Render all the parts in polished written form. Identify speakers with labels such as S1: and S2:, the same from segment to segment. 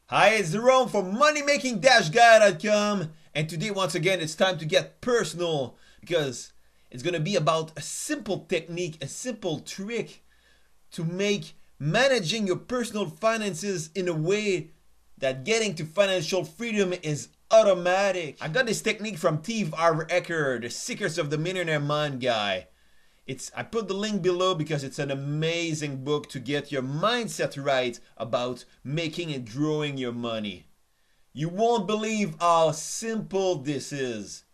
S1: Hi, it's Jerome from MoneyMaking-Guy.com, and today once again it's time to get personal because it's gonna be about a simple technique, a simple trick to make managing your personal finances in a way that getting to financial freedom is automatic. I got this technique from Steve Ecker, the Secrets of the Millionaire Mind guy. I put the link below because it's an amazing book to get your mindset right about making and growing your money. You won't believe how simple this is.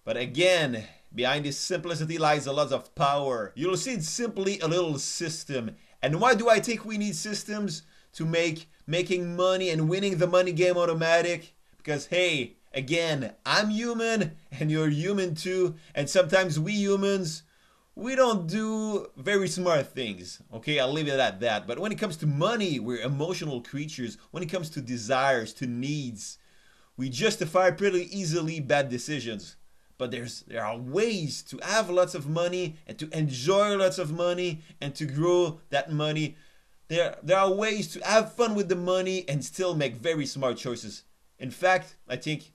S1: But again, behind this simplicity lies a lot of power. You'll see it's simply a little system. And why do I think we need systems to make making money and winning the money game automatic? Because hey, again, I'm human and you're human too. And sometimes we humans, we don't do very smart things, okay? I'll leave it at that. But when it comes to money, we're emotional creatures. When it comes to desires, to needs, we justify pretty easily bad decisions. But there are ways to have lots of money and to enjoy lots of money and to grow that money. There are ways to have fun with the money and still make very smart choices. In fact, I think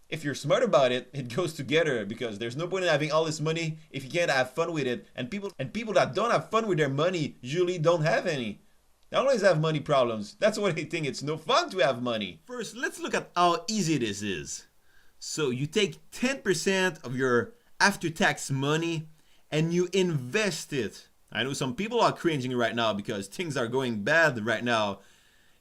S1: if you're smart about it, it goes together because there's no point in having all this money if you can't have fun with it. And people that don't have fun with their money usually don't have any. They always have money problems. That's why they think it's no fun to have money. First, let's look at how easy this is. So you take 10% of your after-tax money and you invest it. I know some people are cringing right now because things are going bad right now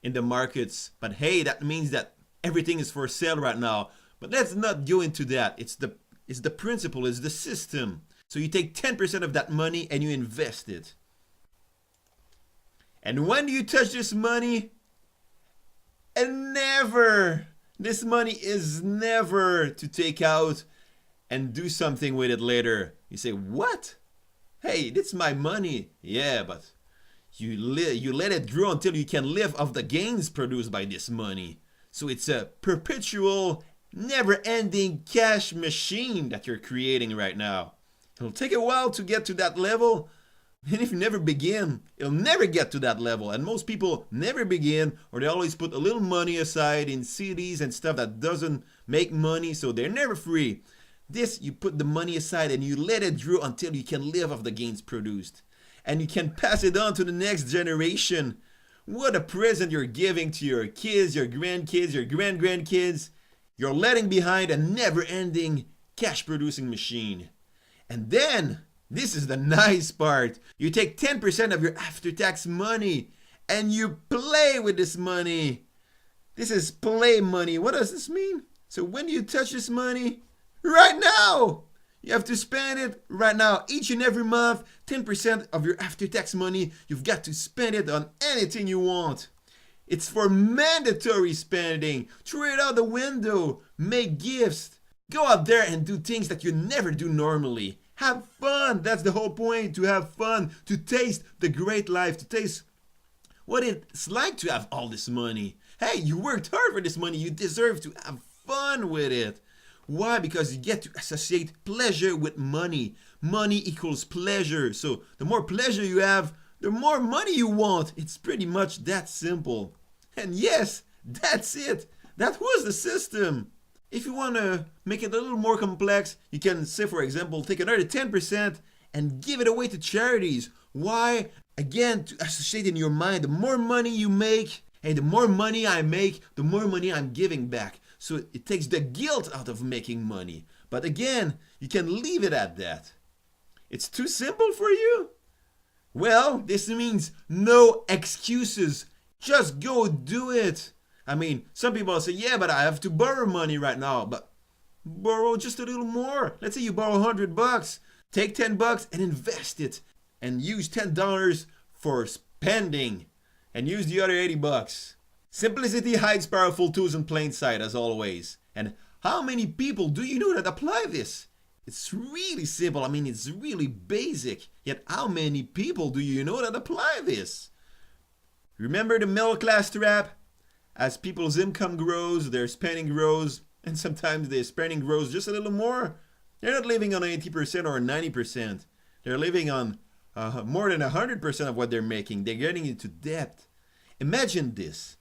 S1: in the markets. But hey, that means that everything is for sale right now. But let's not go into that. It's the principle, it's the system. So you take 10% of that money and you invest it. And when do you touch this money? And never. This money is never to take out and do something with it later. You say, what? Hey, this is my money. Yeah, but you let it grow until you can live off the gains produced by this money. So it's a perpetual, never-ending cash machine that you're creating right now. It'll take a while to get to that level, and if you never begin, you'll never get to that level. And most people never begin, or they always put a little money aside in CDs and stuff that doesn't make money, so they're never free. This, you put the money aside and you let it grow until you can live off the gains produced. And you can pass it on to the next generation. What a present you're giving to your kids, your grandkids, your grand-grandkids. You're letting behind a never-ending cash-producing machine. And then, this is the nice part. You take 10% of your after-tax money and you play with this money. This is play money. What does this mean? So when do you touch this money? Right now! You have to spend it right now. Each and every month, 10% of your after-tax money, you've got to spend it on anything you want. It's for mandatory spending. Throw it out the window. Make gifts. Go out there and do things that you never do normally. Have fun. That's the whole point. To have fun. To taste the great life. To taste what it's like to have all this money. Hey, you worked hard for this money. You deserve to have fun with it. Why? Because you get to associate pleasure with money. Money equals pleasure. So the more pleasure you have, the more money you want. It's pretty much that simple. And yes, that's it. That was the system. If you want to make it a little more complex, you can say, for example, take another 10% and give it away to charities. Why? Again, to associate in your mind, the more money you make, hey, the more money I make, the more money I'm giving back. So it takes the guilt out of making money. But again, you can leave it at that. It's too simple for you? Well, this means no excuses. Just go do it. I mean, some people say, yeah, but I have to borrow money right now. But borrow just a little more. Let's say you borrow $100. Take $10 and invest it. And use $10 for spending. And use the other $80. Simplicity hides powerful tools in plain sight, as always. And how many people do you know that apply this? It's really simple. I mean, it's really basic. Yet how many people do you know that apply this? Remember the middle class trap? As people's income grows, their spending grows, and sometimes their spending grows just a little more. They're not living on 80% or 90%. They're living on more than 100% of what they're making. They're getting into debt. Imagine this.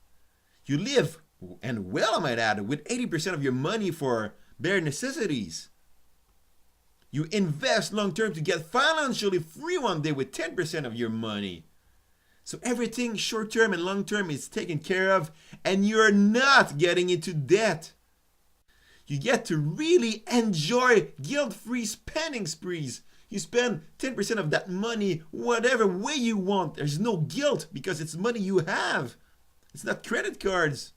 S1: You live, and well I might add, with 80% of your money for bare necessities. You invest long term to get financially free one day with 10% of your money. So everything short term and long term is taken care of, and you're not getting into debt. You get to really enjoy guilt-free spending sprees. You spend 10% of that money whatever way you want. There's no guilt because it's money you have. It's not credit cards.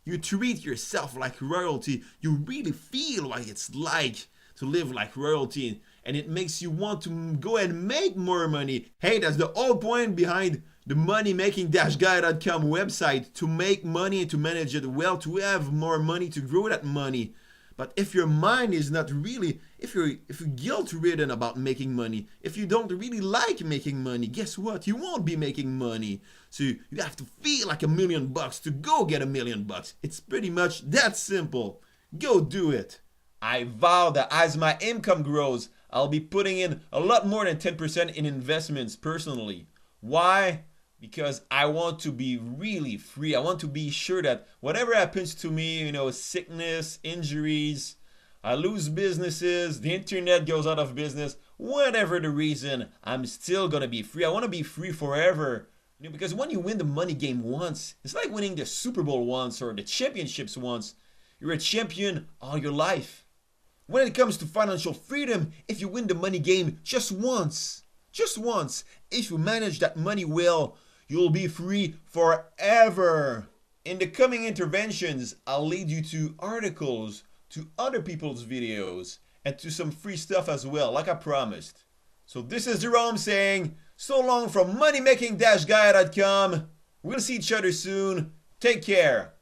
S1: You treat yourself like royalty. You really feel what it's like to live like royalty, and it makes you want to go and make more money. Hey, that's the whole point behind the MoneyMaking-guy.com website, to make money and to manage it well, to have more money, to grow that money. But if your mind is not really, if you're guilt-ridden about making money, if you don't really like making money, guess what? You won't be making money. So you have to feel like $1 million to go get $1 million. It's pretty much that simple. Go do it. I vow that as my income grows, I'll be putting in a lot more than 10% in investments personally. Why? Because I want to be really free. I want to be sure that whatever happens to me, sickness, injuries, I lose businesses, the internet goes out of business, whatever the reason, I'm still gonna be free. I want to be free forever. Because when you win the money game once, it's like winning the Super Bowl once or the championships once. You're a champion all your life. When it comes to financial freedom, if you win the money game just once, if you manage that money well, you'll be free forever. In the coming interventions, I'll lead you to articles, to other people's videos, and to some free stuff as well, like I promised. So this is Jerome saying, so long from MoneyMaking-guy.com. We'll see each other soon. Take care.